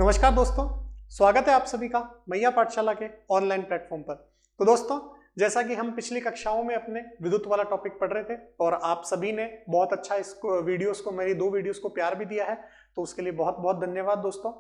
नमस्कार दोस्तों, स्वागत है आप सभी का मैया पाठशाला के ऑनलाइन प्लेटफॉर्म पर। तो दोस्तों, जैसा कि हम पिछली कक्षाओं में अपने विद्युत वाला टॉपिक पढ़ रहे थे और आप सभी ने बहुत अच्छा इसको मेरी 2 वीडियोस को प्यार भी दिया है, तो उसके लिए बहुत बहुत धन्यवाद दोस्तों।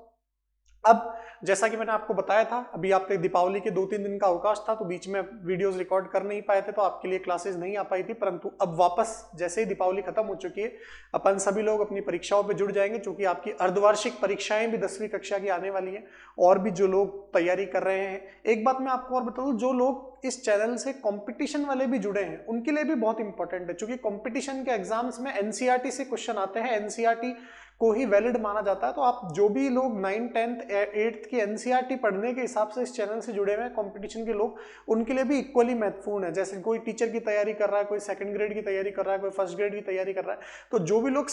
अब जैसा कि मैंने आपको बताया था, अभी आपके दीपावली के 2-3 दिन का अवकाश था, तो बीच में वीडियोस रिकॉर्ड कर नहीं पाए थे, तो आपके लिए क्लासेस नहीं आ पाई थी। परंतु अब वापस जैसे ही दीपावली खत्म हो चुकी है, अपन सभी लोग अपनी परीक्षाओं पे जुड़ जाएंगे, क्योंकि आपकी अर्धवार्षिक परीक्षाएं भी 10वीं कक्षा की आने वाली है। और भी जो लोग तैयारी कर रहे हैं, एक बात मैं आपको और बता दूं, जो लोग इस चैनल से कंपटीशन वाले भी जुड़े हैं उनके लिए भी बहुत इंपॉर्टेंट है, क्योंकि कंपटीशन के एग्जाम्स में एनसीईआरटी से क्वेश्चन आते हैं, एनसीईआरटी को ही वैलिड माना जाता है। तो आप जो भी लोग 9th 10th 8th की एनसीईआरटी पढ़ने के हिसाब से इस चैनल से जुड़े हुए हैं, कंपटीशन के लोग, उनके लिए भी इक्वली महत्वपूर्ण है। जैसे कोई टीचर की तैयारी कर रहा है, कोई 2nd ग्रेड की तैयारी कर रहा है, कोई 1st ग्रेड की तैयारी कर रहा है, तो जो भी लोग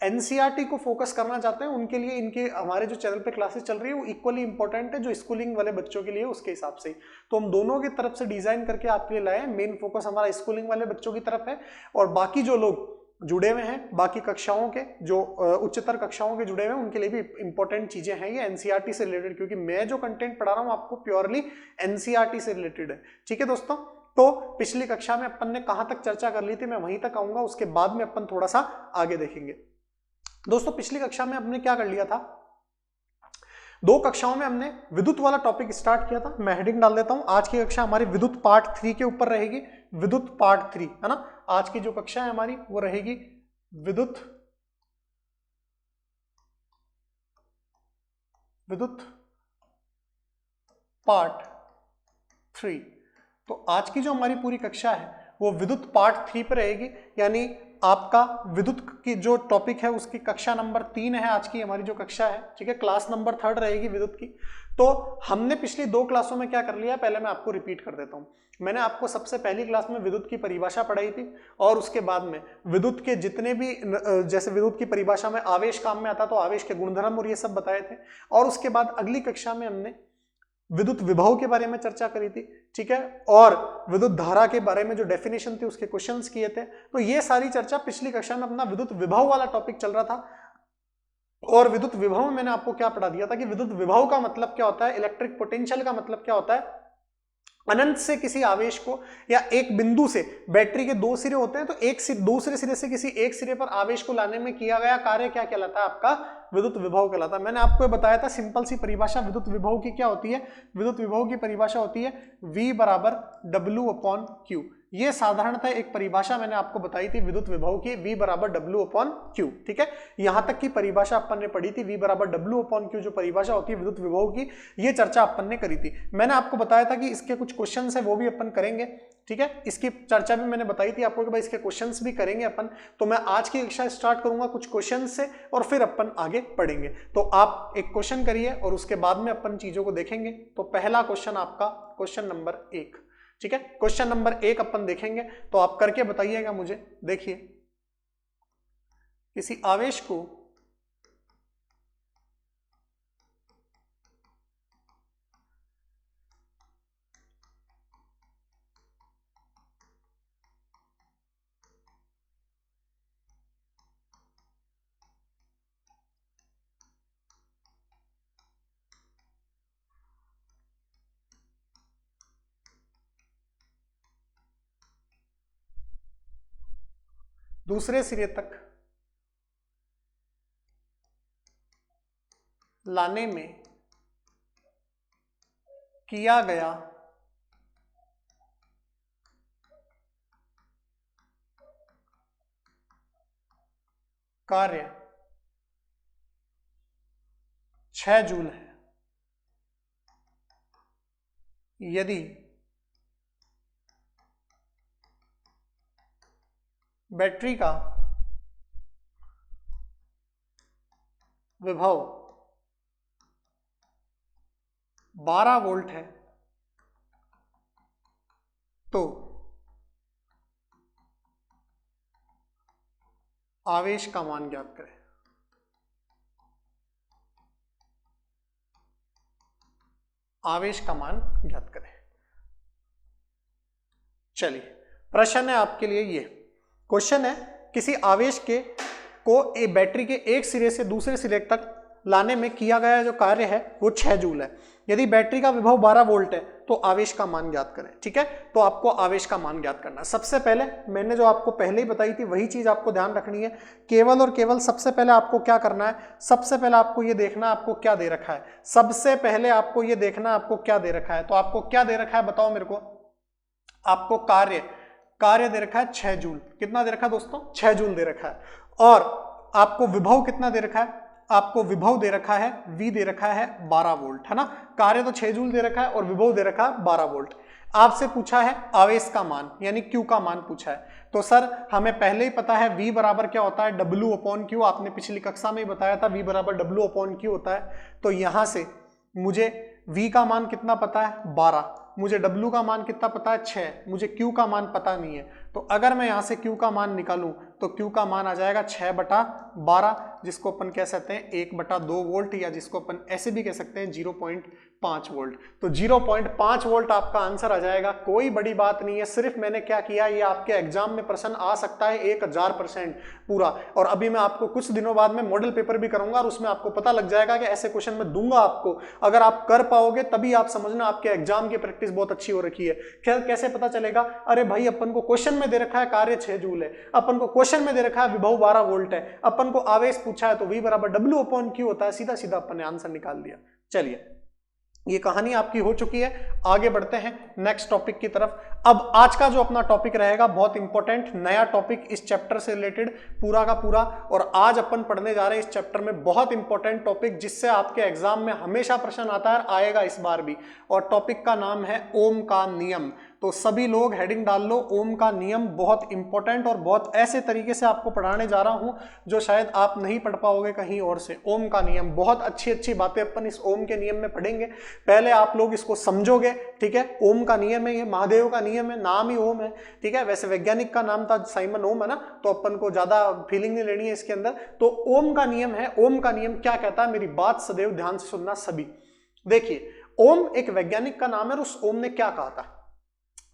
एनसीईआरटी को फोकस करना चाहते हैं उनके लिए इनके हमारे जो चैनल पे क्लासेस चल रही है वो इक्वली इंपॉर्टेंट है, जो स्कूलिंग वाले बच्चों के लिए उसके हिसाब से। तो हम दोनों की तरफ से डिजाइन करके आपके लिए लाए हैं। मेन फोकस हमारा स्कूलिंग वाले बच्चों की तरफ है, और बाकी जो लोग जुड़े हुए हैं बाकी कक्षाओं के, जो उच्चतर कक्षाओं के जुड़े हुए हैं, उनके लिए भी इंपॉर्टेंट चीजें हैं ये एनसीईआरटी से रिलेटेड, क्योंकि मैं जो कंटेंट पढ़ा रहा हूं आपको प्योरली एनसीईआरटी से रिलेटेड है। ठीक है दोस्तों, तो पिछली कक्षा में अपन ने कहां तक चर्चा कर ली थी, मैं वहीं तक आऊंगा, उसके बाद में अपन थोड़ा सा आगे देखेंगे। दोस्तों, पिछली कक्षा में हमने क्या कर लिया था, 2 कक्षाओं में हमने विद्युत वाला टॉपिक स्टार्ट किया था। मैं हेडिंग डाल देता हूं, आज की कक्षा हमारी विद्युत पार्ट 3 के ऊपर रहेगी। विद्युत पार्ट 3 है ना, आज की जो कक्षा है हमारी वो रहेगी विद्युत पार्ट 3। तो आज की जो हमारी पूरी कक्षा है वो विद्युत पार्ट 3 पर रहेगी, यानी आपका विद्युत की जो टॉपिक है उसकी कक्षा नंबर 3 है आज की हमारी जो कक्षा है। ठीक है, क्लास नंबर 3 रहेगी विद्युत की। तो हमने पिछली 2 क्लासों में क्या कर लिया, पहले मैं आपको रिपीट कर देता हूं। मैंने आपको सबसे पहली क्लास में विद्युत की परिभाषा पढ़ाई थी, और उसके बाद में विद्युत के जितने भी, जैसे विद्युत की परिभाषा में आवेश काम में आता, तो आवेश के गुणधर्म और ये सब बताए थे। और उसके बाद अगली कक्षा में हमने विद्युत विभव के बारे में चर्चा करी थी। ठीक है, और विद्युत धारा के बारे में जो डेफिनेशन थी उसके क्वेश्चंस किए थे। तो ये सारी चर्चा पिछली कक्षा में अपना विद्युत विभव वाला टॉपिक चल रहा था। और विद्युत विभव में मैंने आपको क्या पढ़ा दिया था कि विद्युत विभव का मतलब क्या होता है, इलेक्ट्रिक पोटेंशियल का मतलब क्या होता है, अनंत से किसी आवेश को या एक बिंदु से, बैटरी के 2 सिरे होते हैं, तो एक से दूसरे सिरे से किसी एक सिरे पर आवेश को लाने में किया गया कार्य क्या कहलाता है, आपका विद्युत विभव कहलाता है। मैंने आपको बताया था सिंपल सी परिभाषा विद्युत विभव की क्या होती है। विद्युत विभव की परिभाषा होती है V बराबर W/Q। ये साधारणतः एक परिभाषा मैंने आपको बताई थी विद्युत विभव की, V बराबर W/Q। ठीक है, यहां तक की परिभाषा अपन ने पढ़ी थी। V बराबर W/Q जो परिभाषा होती है विद्युत विभव की, ये चर्चा अपन ने करी थी। मैंने आपको बताया था कि इसके कुछ क्वेश्चन है वो भी अपन करेंगे। ठीक है, इसकी चर्चा भी मैंने बताई थी आपको कि भाई इसके क्वेश्चंस भी करेंगे अपन। तो मैं आज की कक्षा स्टार्ट करूंगा कुछ क्वेश्चन से, और फिर अपन आगे पढ़ेंगे। तो आप एक क्वेश्चन करिए और उसके बाद में अपन चीजों को देखेंगे। तो पहला क्वेश्चन आपका क्वेश्चन नंबर 1। ठीक है, क्वेश्चन नंबर 1 अपन देखेंगे, तो आप करके बताइएगा मुझे। देखिए, किसी आवेश को दूसरे सिरे तक लाने में किया गया कार्य 6 जूल है, यदि बैटरी का विभव 12 वोल्ट है, तो आवेश का मान ज्ञात करें। आवेश का मान ज्ञात करें। चलिए, प्रश्न है आपके लिए ये क्वेश्चन है, किसी आवेश के को बैटरी के एक सिरे से दूसरे सिरे तक लाने में किया गया जो कार्य है वो 6 जूल है। यदि बैटरी का विभव 12 वोल्ट है तो आवेश का मान ज्ञात करें। ठीक है, तो आपको आवेश का मान ज्ञात करना है। सबसे पहले मैंने जो आपको पहले ही बताई थी वही चीज आपको ध्यान रखनी है। केवल और केवल सबसे पहले आपको क्या करना है, सबसे पहले आपको ये देखना आपको क्या दे रखा है। सबसे पहले आपको ये देखना आपको क्या दे रखा है। तो आपको क्या दे रखा है बताओ मेरे को। आपको कार्य दे रखा है 6 जूल। कितना दे रखा है दोस्तों? 6 जूल दे रखा है। और आपको विभव कितना दे रखा है? आपको विभव दे रखा है, V दे रखा है 12 वोल्ट, है ना। कार्य तो 6 जूल दे रखा है और विभव दे रखा है 12 वोल्ट। आपसे पूछा है आवेश का मान यानी Q का मान पूछा है। तो सर हमें पहले ही पता है V बराबर क्या होता है, W/Q। आपने पिछली कक्षा में ही बताया था V बराबर W/Q होता है। तो यहां से मुझे V का मान कितना पता है? 12। मुझे W का मान कितना पता है? 6। मुझे Q का मान पता नहीं है। तो अगर मैं यहां से Q का मान निकालूं तो Q का मान आ जाएगा 6/12, जिसको अपन कह सकते हैं 1/2 वोल्ट, या जिसको अपन ऐसे भी कह सकते हैं 0.5 वोल्ट। तो 0.5 वोल्ट आपका आंसर आ जाएगा। कोई बड़ी बात नहीं है, सिर्फ मैंने क्या किया, ये आपके एग्जाम में प्रश्न आ सकता है 1000% पूरा। और अभी मैं आपको कुछ दिनों बाद में मॉडल पेपर भी करूंगा और उसमें आपको पता लग जाएगा कि ऐसे क्वेश्चन मैं दूंगा आपको। अगर आप कर पाओगे तभी आप समझना आपके एग्जाम की प्रैक्टिस बहुत अच्छी हो रखी है। कैसे पता चलेगा? अरे भाई अपन को क्वेश्चन में दे रखा है कार्य 6 जूल है, अपन को क्वेश्चन में दे रखा है विभव 12 वोल्ट है, अपन को आवेश पूछा है तो V बराबर W/Q होता है। सीधा सीधा अपन ने आंसर निकाल दिया। चलिए, ये कहानी आपकी हो चुकी है। आगे बढ़ते हैं नेक्स्ट टॉपिक की तरफ। अब आज का जो अपना टॉपिक रहेगा बहुत इंपॉर्टेंट नया टॉपिक इस चैप्टर से रिलेटेड पूरा का पूरा। और आज अपन पढ़ने जा रहे हैं इस चैप्टर में बहुत इंपॉर्टेंट टॉपिक, जिससे आपके एग्जाम में हमेशा प्रश्न आता है, आएगा इस बार भी। और टॉपिक का नाम है ओम का नियम। तो सभी लोग हेडिंग डाल लो, ओम का नियम। बहुत इंपॉर्टेंट और बहुत ऐसे तरीके से आपको पढ़ाने जा रहा हूं जो शायद आप नहीं पढ़ पाओगे कहीं और से। ओम का नियम, बहुत अच्छी अच्छी बातें अपन इस ओम के नियम में पढ़ेंगे। पहले आप लोग इसको समझोगे, ठीक है। ओम का नियम है, ये महादेव का नियम है, नाम ही ओम है, ठीक है। वैसे वैज्ञानिक का नाम था साइमन ओम, है ना, तो अपन को ज्यादा फीलिंग नहीं लेनी है इसके अंदर। तो ओम का नियम है। ओम का नियम क्या कहता है, मेरी बात सदैव ध्यान से सुनना सभी। देखिए, ओम एक वैज्ञानिक का नाम है और उस ओम ने क्या कहा था?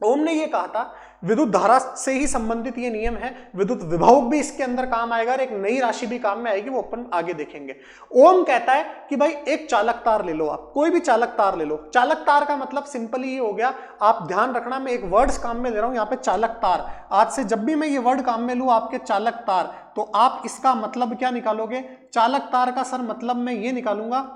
ओम ने ये कहा था विद्युत धारा से ही संबंधित ये नियम है, विद्युत विभव भी इसके अंदर काम आएगा और एक नई राशि भी काम में आएगी, वो अपन आगे देखेंगे। ओम कहता है कि भाई एक चालक तार ले लो, आप कोई भी चालक तार ले लो। चालक तार का मतलब सिंपली ये हो गया, आप ध्यान रखना मैं एक वर्ड्स काम में ले रहा हूं यहाँ पे, चालक तार। आज से जब भी मैं ये वर्ड काम में लूं आपके चालक तार, तो आप इसका मतलब क्या निकालोगे? चालक तार का सर मतलब मैं ये निकालूंगा,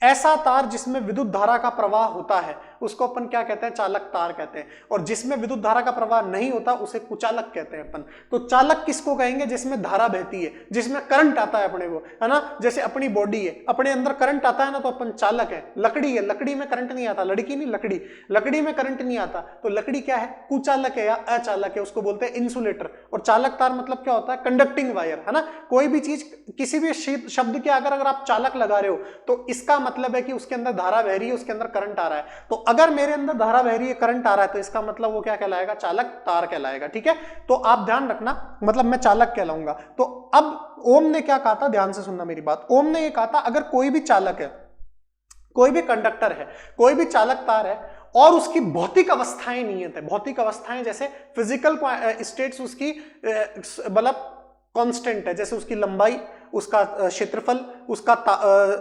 ऐसा तार जिसमें विद्युत धारा का प्रवाह होता है उसको अपन क्या कहते हैं? चालक तार कहते हैं। और जिसमें विद्युत धारा का प्रवाह नहीं होता उसे कुचालक कहते हैं अपन। तो चालक किसको कहेंगे? जिसमें धारा बहती है, जिसमें करंट आता है अपने को, है ना। जैसे अपनी बॉडी है, अपने अंदर करंट आता है ना, तो अपन चालक है। लकड़ी है, लकड़ी में करंट नहीं आता, लड़की नहीं लकड़ी, लकड़ी में करंट नहीं आता, तो लकड़ी क्या है? कुचालक है या अचालक है, उसको बोलते हैं इंसुलेटर। और चालक तार मतलब क्या होता है? कंडक्टिंग वायर, है ना। कोई भी चीज, किसी भी शब्द के अगर आप चालक लगा रहे हो तो इसका मतलब है कि उसके अंदर धारा बह रही है, उसके अंदर करंट आ रहा है। तो अगर मेरे अंदर धारा बह रही है, करंट आ रहा है, तो इसका मतलब वो क्या कहलाएगा? चालक तार कहलाएगा, ठीक है। तो आप ध्यान रखना, मतलब मैं चालक कहलाऊंगा। तो अब ओम ने क्या कहा था, ध्यान से सुनना मेरी बात। ओम ने ये कहा था अगर कोई भी चालक है, कोई भी कंडक्टर है, कोई भी चालक तार है और उसकी भौतिक अवस्थाएं नियत है, भौतिक अवस्थाएं जैसे फिजिकल स्टेट्स उसकी मतलब कांस्टेंट है, जैसे उसकी लंबाई, उसका क्षेत्रफल, उसका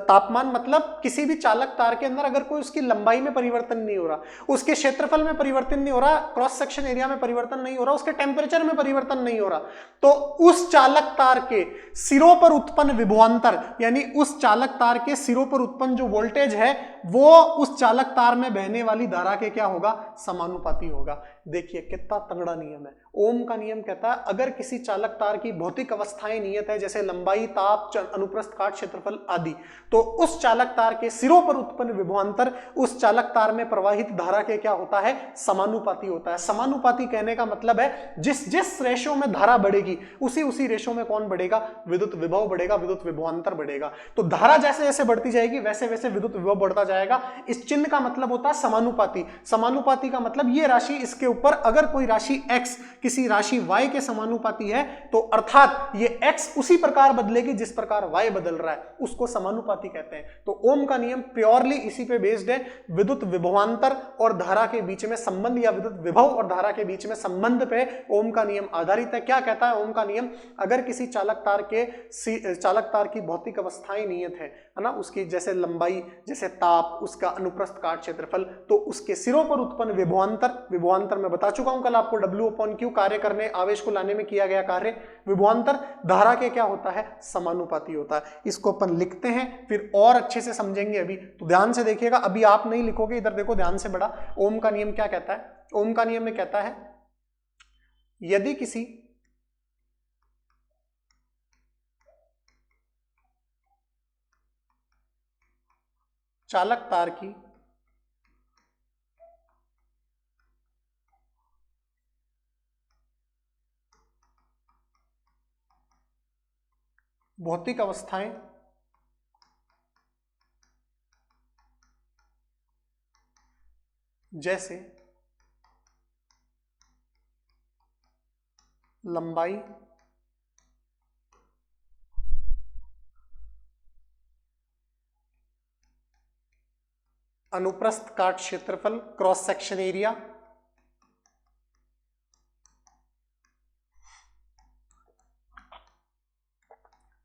तापमान, मतलब किसी भी चालक तार के अंदर अगर कोई उसकी लंबाई में परिवर्तन नहीं हो रहा, उसके क्षेत्रफल में परिवर्तन नहीं हो रहा, क्रॉस सेक्शन एरिया में परिवर्तन नहीं हो रहा, उसके टेम्परेचर में परिवर्तन नहीं हो रहा, तो उस चालक तार के सिरों पर उत्पन्न विभवांतर, यानी उस चालक तार के सिरों पर उत्पन्न जो वोल्टेज है वो उस चालक तार में बहने वाली धारा के क्या होगा? समानुपाती होगा। देखिए कितना तगड़ा नियम है। ओम का नियम कहता है अगर किसी चालक तार की भौतिक अवस्थाएं नियत है, जैसे लंबाई, ताप, अनुप्रस्थ काट, क्षेत्रफल आदि, तो उस चालक तार के सिरों पर उत्पन्न विभवांतर उस चालक तार में प्रवाहित धारा के क्या होता है? समानुपाती होता है। समानुपाती कहने का मतलब है जिस जिस रेशो में धारा बढ़ेगी उसी उसी रेशो में कौन बढ़ेगा? विद्युत विभव बढ़ेगा, विद्युत विभवांतर बढ़ेगा। तो धारा जैसे जैसे बढ़ती जाएगी वैसे वैसे विद्युत विभव बढ़ता जाएगा। इस चिन्ह का मतलब होता है समानुपाती। समानुपाती का मतलब ये राशि, इसके ऊपर अगर कोई राशि x किसी राशि y के समानुपाती है तो अर्थात ये x उसी प्रकार बदलेगी जिस प्रकार y बदल रहा है, उसको समानुपाती कहते हैं। तो ओम का नियम प्योरली इसी पे बेस्ड है, विद्युत विभवांतर और धारा के बीच में संबंध या विद्युत विभव और धारा के बीच में संबंध पे ओम का नियम आधारित है। क्या कहता है ओम का नियम? अगर किसी चालक तार की भौतिक अवस्थाएं नियत है ना, उसकी जैसे लंबाई, जैसे ताप, उसका अनुप्रस्थ काट क्षेत्रफल, तो उसके सिरों पर उत्पन्न विभवांतर मैं बता चुका हूं कल आपको, W/Q कार्य करने, आवेश को लाने में किया गया कार्य, विभवांतर धारा के क्या होता है? समानुपाती होता है। इसको अपन लिखते हैं, फिर और अच्छे से समझेंगे। अभी तो ध्यान से देखिएगा, अभी आप नहीं लिखोगे, इधर देखो ध्यान से बड़ा। ओम का नियम क्या कहता है? ओम का नियम में कहता है यदि किसी चालक तार की भौतिक अवस्थाएं जैसे लंबाई, अनुप्रस्थ काट क्षेत्रफल, क्रॉस सेक्शन एरिया,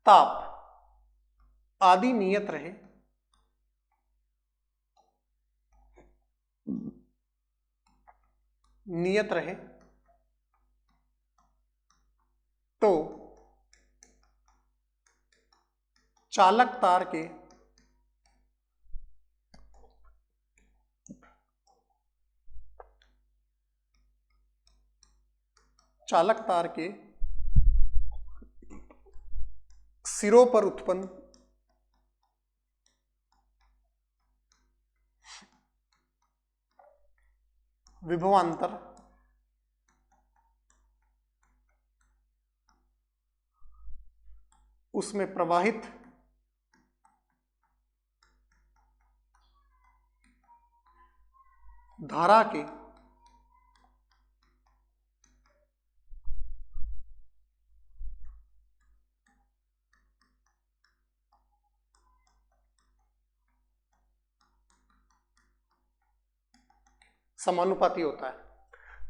ताप आदि नियत रहे तो चालक तार के सिरों पर उत्पन्न विभवांतर उसमें प्रवाहित धारा के समानुपाती होता है।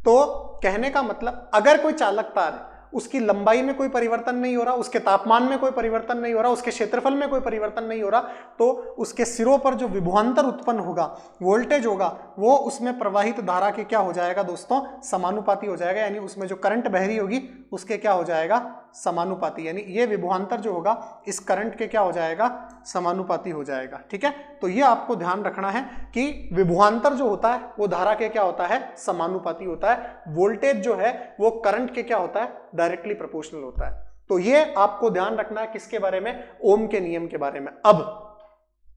तो कहने का मतलब, अगर कोई चालक तार है, उसकी लंबाई में कोई परिवर्तन नहीं हो रहा, उसके तापमान में कोई परिवर्तन नहीं हो रहा, उसके क्षेत्रफल में कोई परिवर्तन नहीं हो रहा, तो उसके सिरों पर जो विभवांतर उत्पन्न होगा, वोल्टेज होगा, वो उसमें प्रवाहित धारा के क्या हो जाएगा दोस्तों? समानुपाती हो जाएगा। यानी उसमें जो करंट बह रही होगी उसके क्या हो जाएगा? समानुपाती। यानी ये विभवांतर जो होगा इस करंट के क्या हो जाएगा? समानुपाती हो जाएगा। ठीक है, तो ये आपको ध्यान रखना है कि विभवांतर जो होता है वो धारा के क्या होता है? समानुपाती होता है। वोल्टेज जो है वो करंट के क्या होता है? डायरेक्टली प्रोपोर्शनल होता है। तो ये आपको ध्यान रखना है किसके बारे में? ओम के नियम के बारे में। अब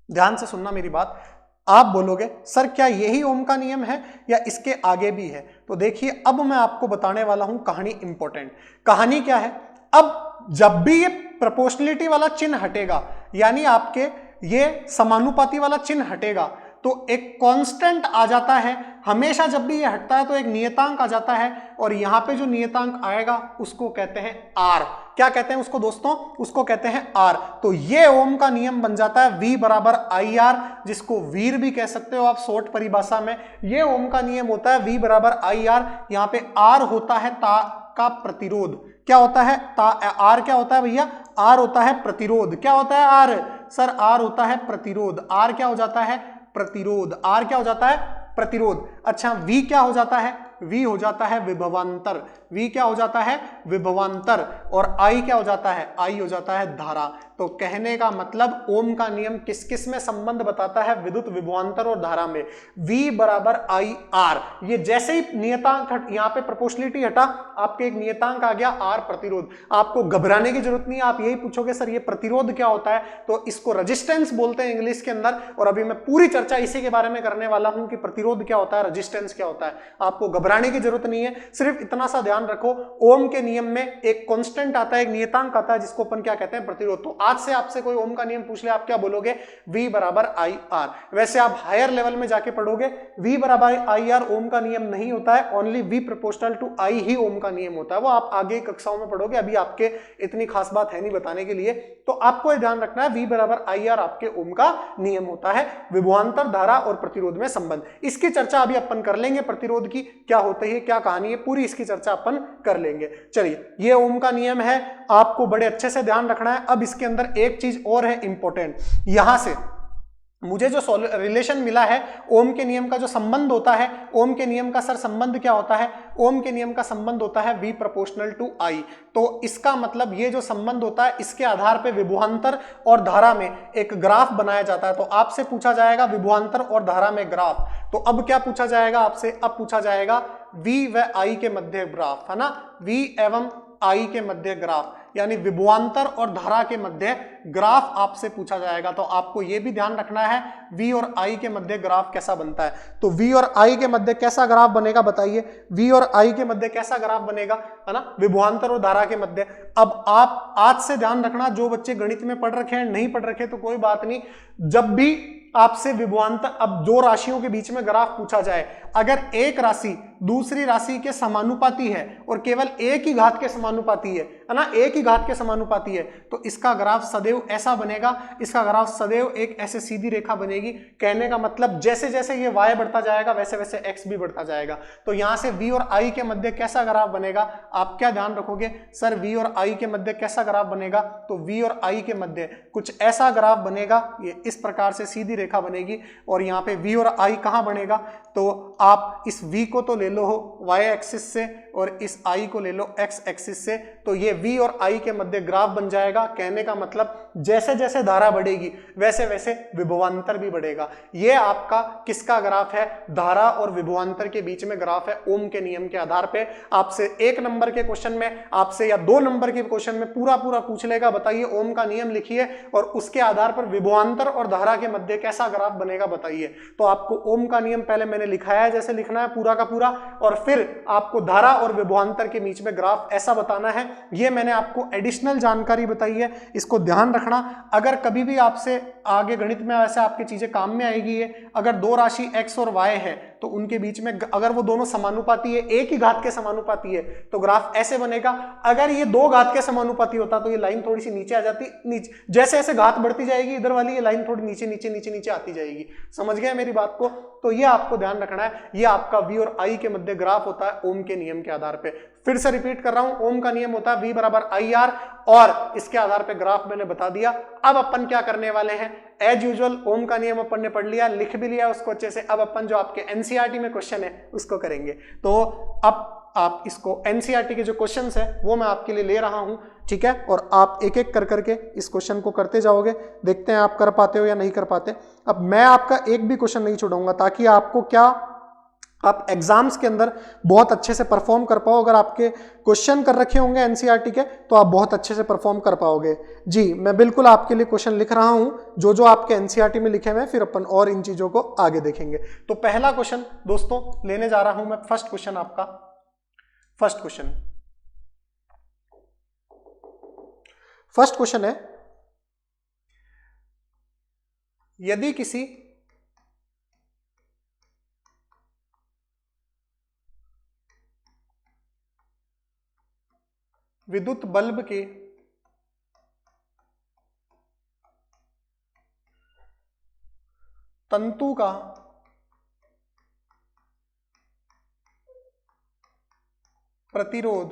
ध्यान से सुनना मेरी बात। आप बोलोगे सर क्या यही ओम का नियम है या इसके आगे भी है? तो देखिए, अब मैं आपको बताने वाला हूं कहानी इंपॉर्टेंट। कहानी क्या है? अब जब भी ये प्रोपोर्शनलिटी वाला चिन्ह हटेगा, यानी आपके ये समानुपाती वाला चिन्ह हटेगा, तो एक कांस्टेंट आ जाता है। हमेशा जब भी ये हटता है तो एक नियतांक आ जाता है, और यहां पे जो नियतांक आएगा उसको कहते हैं आर। क्या कहते हैं उसको दोस्तों? उसको कहते हैं आर। तो ये ओम का नियम बन जाता है V बराबर IR, जिसको वीर भी कह सकते हो आप शॉर्ट परिभाषा में। ये ओम का नियम होता है V बराबर IR। यहां पे आर होता है तार का प्रतिरोध। क्या होता है? आर क्या होता है भैया? आर होता है प्रतिरोध। क्या होता है आर? सर आर होता है प्रतिरोध। आर क्या हो जाता है? प्रतिरोध। आर क्या हो जाता है? प्रतिरोध। अच्छा, V क्या हो जाता है? V हो जाता है विभवांतर। V क्या हो जाता है? विभवांतर। और I क्या हो जाता है? I हो जाता है धारा। तो कहने का मतलब ओम का नियम किस किस में संबंध बताता है? विद्युत विभवांतर और धारा में। V बराबर IR। ये जैसे ही नियतांक हट, यहाँ पे प्रोपोर्शनलिटी हटा, आपके एक नियतांक आ गया R प्रतिरोध। आपको घबराने की जरूरत नहीं है। आप यही पूछोगे सर ये प्रतिरोध क्या होता है? तो इसको रेजिस्टेंस बोलते हैं इंग्लिश के अंदर। और अभी मैं पूरी चर्चा इसी के बारे में करने वाला हूं कि प्रतिरोध क्या होता है, रेजिस्टेंस क्या होता है। आपको घबराने की जरूरत नहीं है, सिर्फ इतना सा ध्यान रखो, ओम के नियम में एक कांस्टेंट आता है, एक नियतांक आता है जिसको अपन क्या कहते हैं, प्रतिरोध। तो आज से आपसे कोई ओम का नियम पूछ ले, आप क्या बोलोगे, V बराबर IR। वैसे आप हायर लेवल में जाके पढ़ोगे V बराबर IR ओम का नियम नहीं होता है, only V proportional to I ही ओम का नियम होता है, वो आप आगे कक्षाओं में पढ़ोगे, अभी आपके इतनी खास बात है नहीं बताने के लिए। तो आपको ये ध्यान रखना है V बराबर IR आपके ओम का नियम होता है, विभवांतर, धारा और प्रतिरोध में संबंध। इसकी चर्चा अभी अपन कर लेंगे, प्रतिरोध की क्या होती है, क्या कहानी है, पूरी इसकी चर्चा अपन कर लेंगे। चलिए, ये ओम का नियम है, आपको बड़े अच्छे से ध्यान रखना है। अब इसके अंदर एक चीज और है इंपॉर्टेंट, यहां से मुझे जो रिलेशन मिला है, ओम के नियम का जो संबंध होता है, ओम के नियम का सर संबंध क्या होता है, ओम के नियम का संबंध होता है V प्रोपोर्शनल टू I। तो इसका मतलब ये जो संबंध होता है, इसके आधार पे विभवांतर और धारा में एक ग्राफ बनाया जाता है। तो आपसे पूछा जाएगा विभवांतर और धारा में ग्राफ, तो अब क्या पूछा जाएगा आपसे, अब पूछा जाएगा V व I के मध्य ग्राफ, है ना, V एवं I के मध्य ग्राफ, यानी विभवांतर और धारा के मध्य ग्राफ आपसे पूछा जाएगा। तो आपको यह भी ध्यान रखना है V और I के मध्य ग्राफ कैसा बनता है। तो V और I के मध्य कैसा ग्राफ बनेगा, बताइए, V और I के मध्य कैसा ग्राफ बनेगा, है ना, विभवांतर और धारा के मध्य। अब आप आज से ध्यान रखना, जो बच्चे गणित में पढ़ रखे हैं, नहीं पढ़ रखे तो कोई बात नहीं, जब भी आपसे विभवांतर, अब दो राशियों के बीच में ग्राफ पूछा जाए, अगर एक राशि दूसरी राशि के समानुपाती है और केवल एक ही घात के समानुपाती है ना, एक ही घात के समानुपाती है, तो इसका ग्राफ सदैव ऐसा बनेगा, इसका ग्राफ सदैव एक ऐसे सीधी रेखा बनेगी। कहने का मतलब जैसे जैसे ये y बढ़ता जाएगा वैसे वैसे x भी बढ़ता जाएगा। तो यहां से V और I के मध्य कैसा ग्राफ बनेगा, आप क्या ध्यान रखोगे, सर V और I के मध्य कैसा ग्राफ बनेगा, तो V और I के मध्य कुछ ऐसा ग्राफ बनेगा, ये इस प्रकार से सीधी रेखा बनेगी। और यहाँ पे V और I कहाँ बनेगा, तो आप इस V को तो ले लो y एक्सिस से और इस I को ले लो x एक्सिस से, तो ये V और I के मध्य ग्राफ बन जाएगा। कहने का मतलब जैसे जैसे धारा बढ़ेगी वैसे वैसे विभवांतर भी बढ़ेगा। ये आपका किसका ग्राफ है, धारा और विभवांतर के बीच में ग्राफ है, ओम के नियम के आधार पे। आपसे 1 नंबर के क्वेश्चन में, आपसे या 2 नंबर के क्वेश्चन में पूरा पूरा पूछ लेगा, बताइए ओम का नियम लिखिए और उसके आधार पर विभवांतर और धारा के मध्य कैसा ग्राफ बनेगा, बताइए। तो आपको ओम का नियम पहले मैंने लिखाया है जैसे लिखना है पूरा का पूरा, और फिर आपको धारा और विभवांतर के बीच में ग्राफ ऐसा बताना है। ये मैंने आपको एडिशनल जानकारी बताई है, इसको ध्यान रखना। अगर कभी भी आपसे आगे गणित में ऐसे आपकी चीजें काम में आएगी, ये अगर दो राशि x और y है तो उनके बीच में अगर वो दोनों समानुपाती है, एक ही घात के समानुपाती है, तो ग्राफ ऐसे बनेगा। अगर ये 2 घात के समानुपाती होता तो ये लाइन थोड़ी सी नीचे आ जाती, नीचे जैसे जैसे घात बढ़ती जाएगी इधर वाली ये लाइन थोड़ी नीचे नीचे नीचे नीचे आती जाएगी। समझ गए मेरी बात को? तो ये आपको ध्यान रखना है, ये आपका V और I के मध्य ग्राफ होता है ओम के नियम के आधार पे। फिर से रिपीट कर रहा हूं, ओम का नियम होता है V बराबर IR और इसके आधार पे ग्राफ मैंने बता दिया। अब अपन क्या करने वाले हैं, एज यूजुअल ओम का नियम अपन ने पढ़ लिया, लिख भी लिया उसको अच्छे से। अब अपन जो आपके एनसीईआरटी में क्वेश्चन है उसको करेंगे। तो अब आप इसको एनसीईआरटी के जो क्वेश्चंस है वो मैं आपके लिए ले रहा हूं, ठीक है, और आप एक एक कर करके इस क्वेश्चन को करते जाओगे, देखते हैं आप कर पाते हो या नहीं कर पाते। अब मैं आपका एक भी क्वेश्चन नहीं छोड़ूंगा ताकि आपको क्या, आप एग्जाम्स के अंदर बहुत अच्छे से परफॉर्म कर पाओ। अगर आपके क्वेश्चन कर रखे होंगे एनसीईआरटी के तो आप बहुत अच्छे से परफॉर्म कर पाओगे। जी मैं बिल्कुल आपके लिए क्वेश्चन लिख रहा हूं जो जो आपके एनसीईआरटी में लिखे हुए हैं, फिर अपन और इन चीजों को आगे देखेंगे। तो पहला क्वेश्चन दोस्तों लेने जा रहा हूं मैं, फर्स्ट क्वेश्चन आपका, फर्स्ट क्वेश्चन है, यदि किसी विद्युत बल्ब के तंतु का प्रतिरोध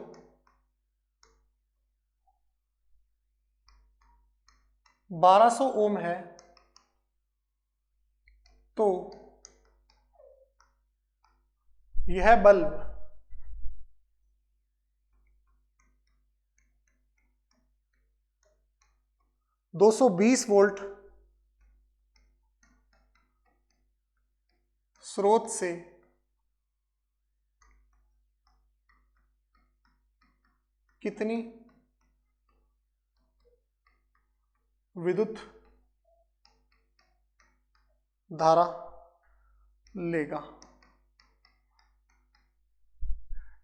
1200 ओम है, तो यह बल्ब 220 वोल्ट स्रोत से कितनी विद्युत धारा लेगा।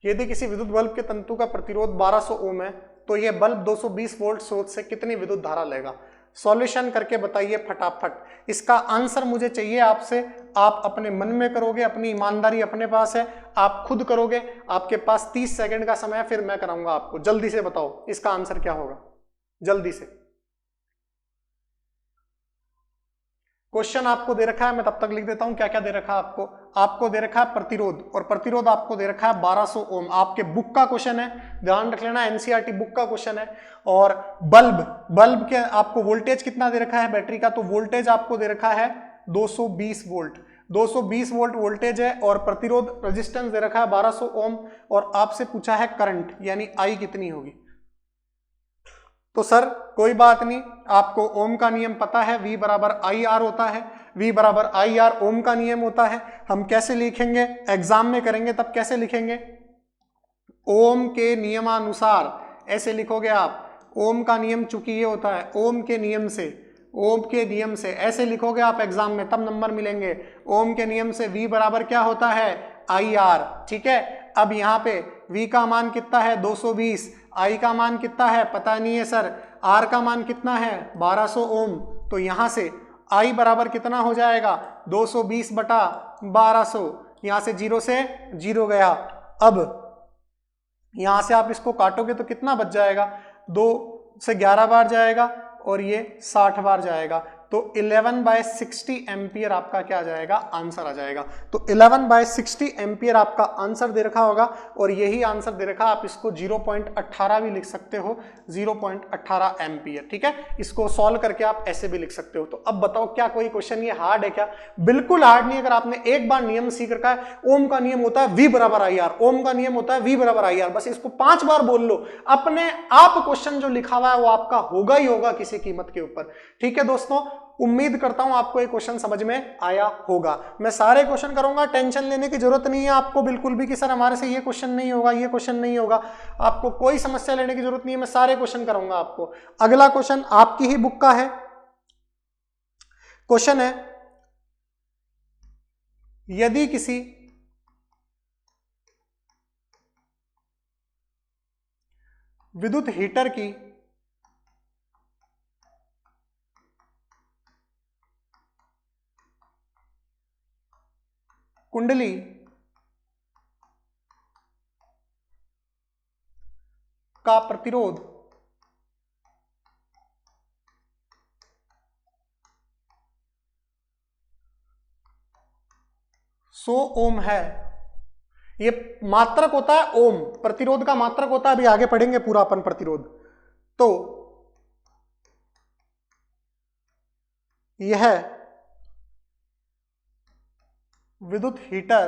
यदि किसी विद्युत बल्ब के तंतु का प्रतिरोध 1200 ओम है तो यह बल्ब 220 वोल्ट स्रोत से कितनी विद्युत धारा लेगा? सॉल्यूशन करके बताइए फटाफट। इसका आंसर मुझे चाहिए आपसे, आप अपने मन में करोगे, अपनी ईमानदारी अपने पास है, आप खुद करोगे। आपके पास 30 सेकंड का समय है, फिर मैं कराऊंगा आपको। जल्दी से बताओ इसका आंसर क्या होगा, जल्दी से। क्वेश्चन आपको दे रखा है, मैं तब तक लिख देता हूं क्या क्या दे रखा है आपको। आपको दे रखा है प्रतिरोध, और प्रतिरोध आपको दे रखा है 1200 ओम। आपके बुक का क्वेश्चन है, ध्यान रख लेना, एनसीईआरटी बुक का क्वेश्चन है। और बल्ब के आपको वोल्टेज कितना दे रखा है बैटरी का, तो वोल्टेज आपको दे रखा है 220 वोल्ट। 220 वोल्ट वोल्टेज है, और प्रतिरोध रेजिस्टेंस दे रखा है 1200 ओम, और आपसे पूछा है करंट यानी आई कितनी होगी। तो सर कोई बात नहीं, आपको ओम का नियम पता है, V बराबर आई आर होता है। V बराबर आई आर ओम का नियम होता है। हम कैसे लिखेंगे, एग्जाम में करेंगे तब कैसे लिखेंगे, ओम के नियमानुसार ऐसे लिखोगे आप। ओम का नियम चूंकि ये होता है, ओम के नियम से ऐसे लिखोगे आप एग्जाम में, तब नंबर मिलेंगे। ओम के नियम से V बराबर क्या होता है, आई आर। ठीक है, अब यहाँ पे V का मान कितना है 220, I का मान कितना है पता नहीं है सर, R का मान कितना है 1200 ओम। तो यहां से I बराबर कितना हो जाएगा 220 बटा 1200, यहां से 0 से 0 गया। अब यहां से आप इसको काटोगे तो कितना बच जाएगा, 2 से 11 बार जाएगा और ये 60 बार जाएगा। तो 11/60 एम्पियर आपका क्या आ जाएगा, आंसर आ जाएगा। तो 11/60 एम्पियर आपका आंसर दे रखा होगा, और यही आंसर दे रखा, आप इसको 0.18 भी लिख सकते हो, 0.18 एम्पियर। ठीक है, इसको सॉल्व करके आप ऐसे भी लिख सकते हो। तो अब बताओ क्या कोई क्वेश्चन ये हार्ड है क्या? बिल्कुल हार्ड नहीं। अगर आपने एक बार नियम सीख रखा है, ओम का नियम होता है V बराबर आई आर, ओम का नियम होता है V बराबर आई आर, बस इसको 5 बार बोल लो, अपने आप क्वेश्चन जो लिखा हुआ है वो आपका होगा ही होगा किसी कीमत के ऊपर। ठीक है दोस्तों, उम्मीद करता हूं आपको ये क्वेश्चन समझ में आया होगा। मैं सारे क्वेश्चन करूंगा, टेंशन लेने की जरूरत नहीं है आपको बिल्कुल भी कि सर हमारे से ये क्वेश्चन नहीं होगा, ये क्वेश्चन नहीं होगा। आपको कोई समस्या लेने की जरूरत नहीं है, मैं सारे क्वेश्चन करूंगा आपको। अगला क्वेश्चन आपकी ही बुक का है, क्वेश्चन है यदि किसी विद्युत हीटर की कुंडली का प्रतिरोध 100 ओम है, ये मात्रक होता है ओम, प्रतिरोध का मात्रक होता है, अभी आगे पढ़ेंगे पूरा अपन प्रतिरोध। तो यह विद्युत हीटर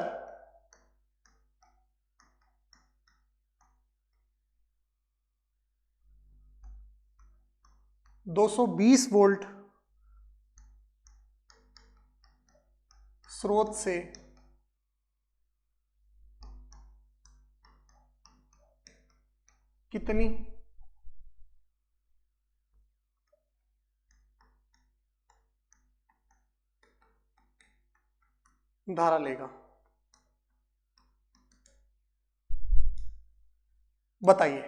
220 वोल्ट स्रोत से कितनी धारा लेगा, बताइए।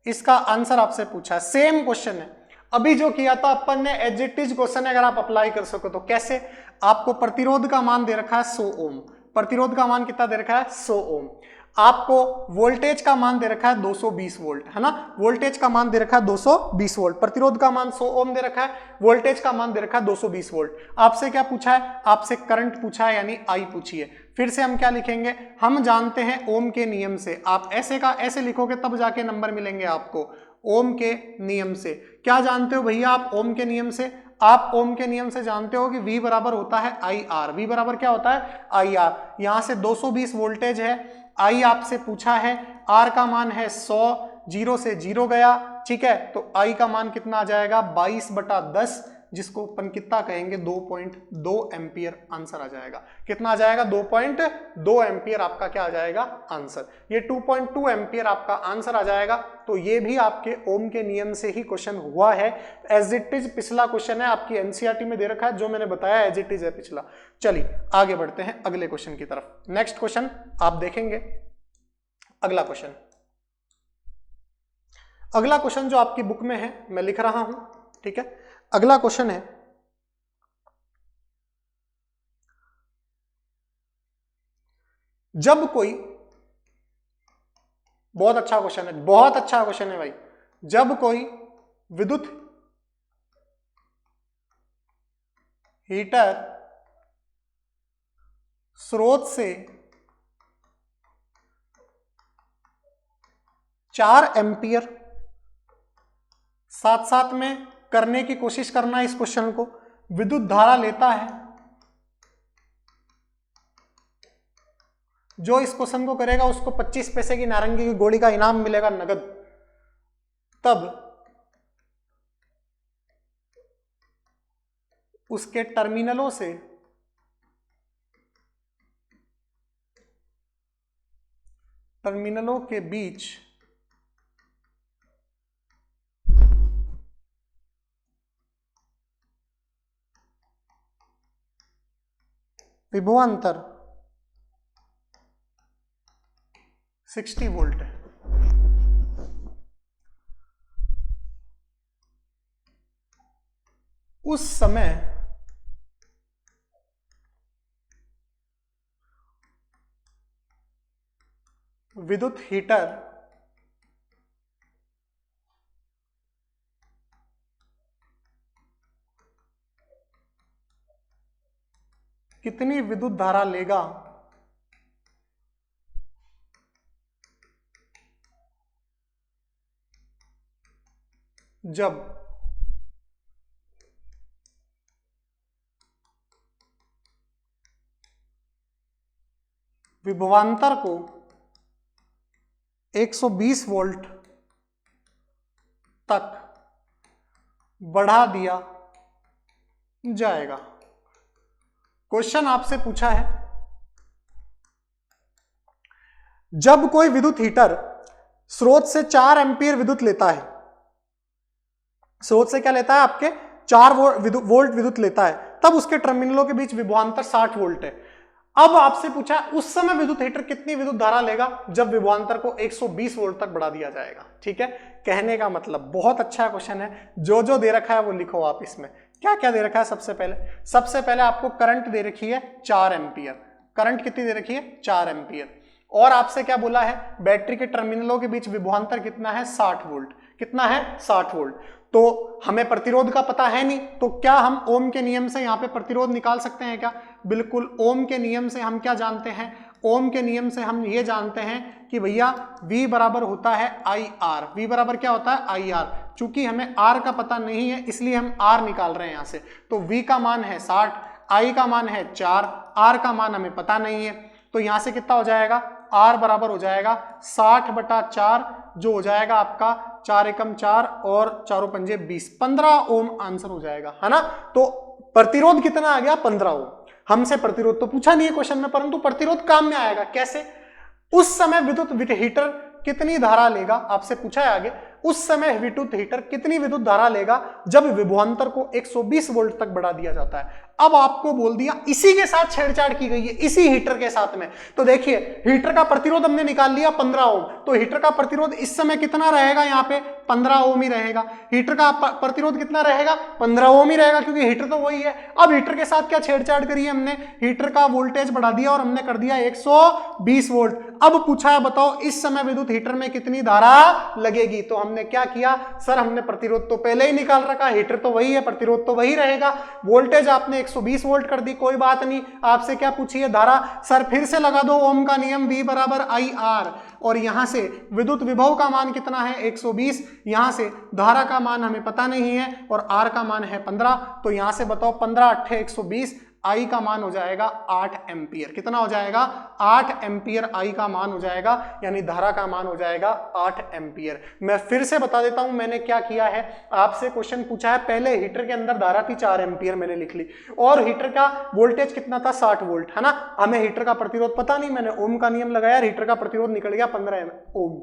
इसका आंसर आपसे पूछा, सेम क्वेश्चन है अभी जो किया था अपन ने, एज इट इज क्वेश्चन है। अगर आप अप्लाई कर सको तो कैसे, आपको प्रतिरोध का मान दे रखा है 100 ओम, प्रतिरोध का मान कितना दे रखा है 100 ओम। आपको वोल्टेज का मान दे रखा है 220 वोल्ट, है ना, वोल्टेज का मान दे रखा है 220 वोल्ट, प्रतिरोध का मान 100 ओम दे रखा है, वोल्टेज का मान दे रखा है 220 वोल्ट। आपसे क्या पूछा है, आपसे करंट पूछा है यानी आई पूछी है। फिर से हम क्या लिखेंगे, हम जानते हैं ओम के नियम से, आप ऐसे का ऐसे लिखोगे तब जाके नंबर मिलेंगे आपको। ओम के नियम से क्या जानते हो भैया आप, ओम के नियम से आप ओम के नियम से जानते हो कि V बराबर होता है आई आर। V बराबर क्या होता है, आई आर। यहां से 220 वोल्टेज है, I आपसे पूछा है, R का मान है 100, 0 से 0 गया, ठीक है। तो I का मान कितना आ जाएगा 22/10, जिसको अपन कितना कहेंगे 2.2 एम्पियर आंसर आ जाएगा। कितना आ जाएगा 2.2 एम्पियर आपका क्या आ जाएगा आंसर। ये 2.2 एम्पियर आपका आंसर आ जाएगा। तो ये भी आपके ओम के नियम से ही क्वेश्चन हुआ है, एज इट इज पिछला क्वेश्चन है, आपकी एनसीईआरटी में दे रखा है, जो मैंने बताया एज इट इज है पिछला। चलिए आगे बढ़ते हैं अगले क्वेश्चन की तरफ। नेक्स्ट क्वेश्चन आप देखेंगे, अगला क्वेश्चन, अगला क्वेश्चन जो आपकी बुक में है मैं लिख रहा हूं, ठीक है। अगला क्वेश्चन है, जब कोई, बहुत अच्छा क्वेश्चन है, बहुत अच्छा क्वेश्चन है भाई, जब कोई विद्युत हीटर स्रोत से 4 एम्पियर, साथ साथ में करने की कोशिश करना इस क्वेश्चन को, विद्युत धारा लेता है, जो इस क्वेश्चन को करेगा उसको 25 पैसे की नारंगी की गोली का इनाम मिलेगा नगद, तब उसके टर्मिनलों से टर्मिनलों के बीच विभवांतर 60 वोल्ट है। उस समय विद्युत हीटर कितनी विद्युत धारा लेगा जब विभवांतर को 120 वोल्ट तक बढ़ा दिया जाएगा। क्वेश्चन आपसे पूछा है, जब कोई विद्युत हीटर स्रोत से 4 एम्पीयर विद्युत लेता है, स्रोत से क्या लेता है, आपके 4 वोल्ट विद्युत लेता है, तब उसके टर्मिनलों के बीच विभवांतर 60 वोल्ट है। अब आपसे पूछा है उस समय विद्युत हीटर कितनी विद्युत धारा लेगा जब विभवांतर को 120 वोल्ट तक बढ़ा दिया जाएगा। ठीक है, कहने का मतलब बहुत अच्छा क्वेश्चन है, जो जो दे रखा है वो लिखो आप। इसमें क्या क्या दे रखा है, सबसे पहले आपको करंट दे रखी है 4 एम्पियर। करंट कितनी दे रखी है, 4 एम्पियर। और आपसे क्या बोला है, बैटरी के टर्मिनलों के बीच विभवांतर कितना है, 60 वोल्ट। कितना है, 60 वोल्ट। तो हमें प्रतिरोध का पता है नहीं, तो क्या हम ओम के नियम से यहाँ पे प्रतिरोध निकाल सकते हैं क्या? बिल्कुल, ओम के नियम से हम क्या जानते हैं, ओम के नियम से हम ये जानते हैं कि भैया V बराबर होता है IR। V बराबर क्या होता है, IR। चूंकि हमें R का पता नहीं है इसलिए हम R निकाल रहे हैं यहाँ से। तो V का मान है 60, I का मान है 4, R का मान हमें पता नहीं है, तो यहाँ से कितना हो जाएगा, R बराबर हो जाएगा 60/4, जो हो जाएगा आपका 4 एकम 4 और 4 पंजे 20, 15 ओम आंसर हो जाएगा, है ना। तो प्रतिरोध कितना आ गया, 15 ओम। हमसे प्रतिरोध तो पूछा नहीं है क्वेश्चन में, परंतु प्रतिरोध काम में आएगा। कैसे, उस समय विद्युत हीटर कितनी धारा लेगा, आपसे पूछा है आगे, उस समय विद्युत हीटर कितनी विद्युत धारा लेगा जब विभवांतर को 120 वोल्ट तक बढ़ा दिया जाता है। अब आपको बोल दिया इसी के साथ छेड़छाड़ की गई है, इसी हीटर के साथ में। तो देखिए हीटर का प्रतिरोध हमने निकाल लिया 15 ओम, तो हीटर का प्रतिरोध इस समय कितना रहेगा, यहाँ पे 15 ओम ही रहेगा। हीटर का प्रतिरोध कितना रहेगा, 15 ओम ही रहेगा, क्योंकि हीटर तो वही है। अब हीटर के साथ क्या छेड़छाड़ करी है हमने, हीटर का वोल्टेज बढ़ा दिया और हमने कर दिया 120 वोल्ट। अब पूछा है बताओ इस समय विद्युत हीटर में कितनी धारा लगेगी, तो हमने क्या किया, सर हमने प्रतिरोध तो पहले ही निकाल रखा, हीटर तो वही है, प्रतिरोध तो वही रहेगा, वोल्टेज आपने 120 वोल्ट कर दी, कोई बात नहीं। आपसे क्या पूछी है, धारा, सर फिर से लगा दो ओम का नियम, V बराबर IR, और यहां से विद्युत विभव का मान कितना है 120, यहां से धारा का मान हमें पता नहीं है और R का मान है 15, तो यहां से बताओ 15 × 8 = 120, I का मान हो जाएगा 8 एम्पियर। कितना हो जाएगा, 8 एम्पियर I का मान हो जाएगा, यानी धारा का मान हो जाएगा 8 एम्पियर। मैं फिर से बता देता हूं मैंने क्या किया है, आपसे क्वेश्चन पूछा है, पहले हीटर के अंदर धारा थी 4 एम्पियर, मैंने लिख ली, और हीटर का वोल्टेज कितना था, 60 वोल्ट, है ना। हमें हीटर का प्रतिरोध पता नहीं, मैंने ओम का नियम लगाया, हीटर का प्रतिरोध निकल गया 15 ओम।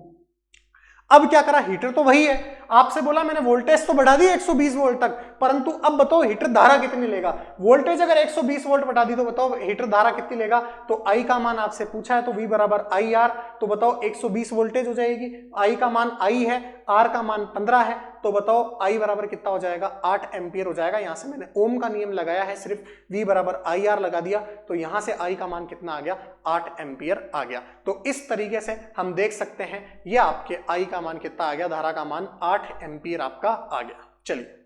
अब क्या करा, हीटर तो वही है, आपसे बोला मैंने वोल्टेज तो बढ़ा दी 120 वोल्ट तक, परंतु अब बताओ हीटर धारा कितनी लेगा। वोल्टेज अगर 120 वोल्ट बढ़ा दी तो बताओ हीटर धारा कितनी लेगा। तो आई का मान आपसे पूछा है तो V बराबर आई आर, तो बताओ 120 वोल्टेज हो जाएगी, आई का मान आई है, आर का मान 15 है, तो बताओ आई बराबर कितना हो जाएगा 8 एम्पियर हो जाएगा। यहां से मैंने ओम का नियम लगाया है, सिर्फ V बराबर आई आर लगा दिया, तो यहां से आई का मान कितना आ गया 8 एम्पियर आ गया। तो इस तरीके से हम देख सकते हैं ये आपके आई का मान कितना आ गया, धारा का मान 8 एम्पियर आपका आ गया। चलिए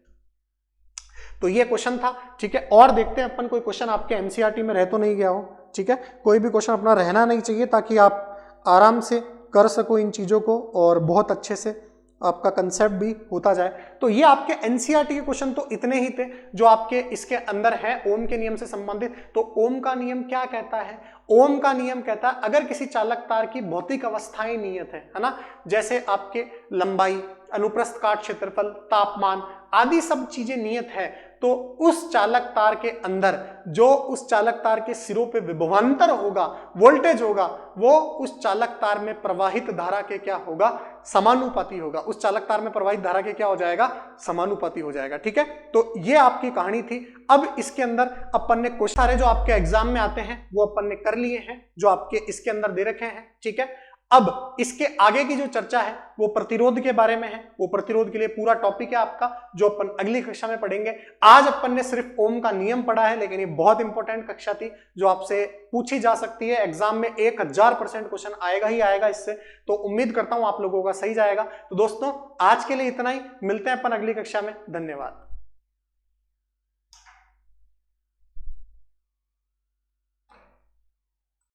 तो ये क्वेश्चन था, ठीक है। और देखते हैं अपन कोई क्वेश्चन आपके एनसीईआरटी में रह तो नहीं गया हो, ठीक है। कोई भी क्वेश्चन अपना रहना नहीं चाहिए ताकि आप आराम से कर सको इन चीजों को और बहुत अच्छे से आपका कंसेप्ट भी होता जाए। तो ये आपके एनसीईआरटी के क्वेश्चन तो इतने ही थे जो आपके इसके अंदर है ओम के नियम से संबंधित। तो ओम का नियम क्या कहता है? ओम का नियम कहता है अगर किसी चालक तार की भौतिक अवस्थाएं नियत है ना, जैसे आपके लंबाई, अनुप्रस्थ काट क्षेत्रफल, तापमान आदि सब चीजें नियत है, तो उस चालक तार के अंदर जो उस चालक तार के सिरों पे विभवांतर होगा, वोल्टेज होगा, वो उस चालक तार में प्रवाहित धारा के क्या होगा, समानुपाती होगा। उस चालक तार में प्रवाहित धारा के क्या हो जाएगा, समानुपाती हो जाएगा, ठीक है। तो ये आपकी कहानी थी। अब इसके अंदर अपन ने क्वेश्चन सारे जो आपके एग्जाम में आते हैं वो अपन ने कर लिए हैं, जो आपके इसके अंदर दे रखे हैं, ठीक है। अब इसके आगे की जो चर्चा है वो प्रतिरोध के बारे में है। वो प्रतिरोध के लिए पूरा टॉपिक है आपका, जो अपन अगली कक्षा में पढ़ेंगे। आज अपन ने सिर्फ ओम का नियम पढ़ा है, लेकिन ये बहुत इंपॉर्टेंट कक्षा थी जो आपसे पूछी जा सकती है एग्जाम में। 1000% क्वेश्चन आएगा ही आएगा इससे, तो उम्मीद करता हूं आप लोगों का सही जाएगा। तो दोस्तों आज के लिए इतना ही, मिलते हैं अपन अगली कक्षा में। धन्यवाद।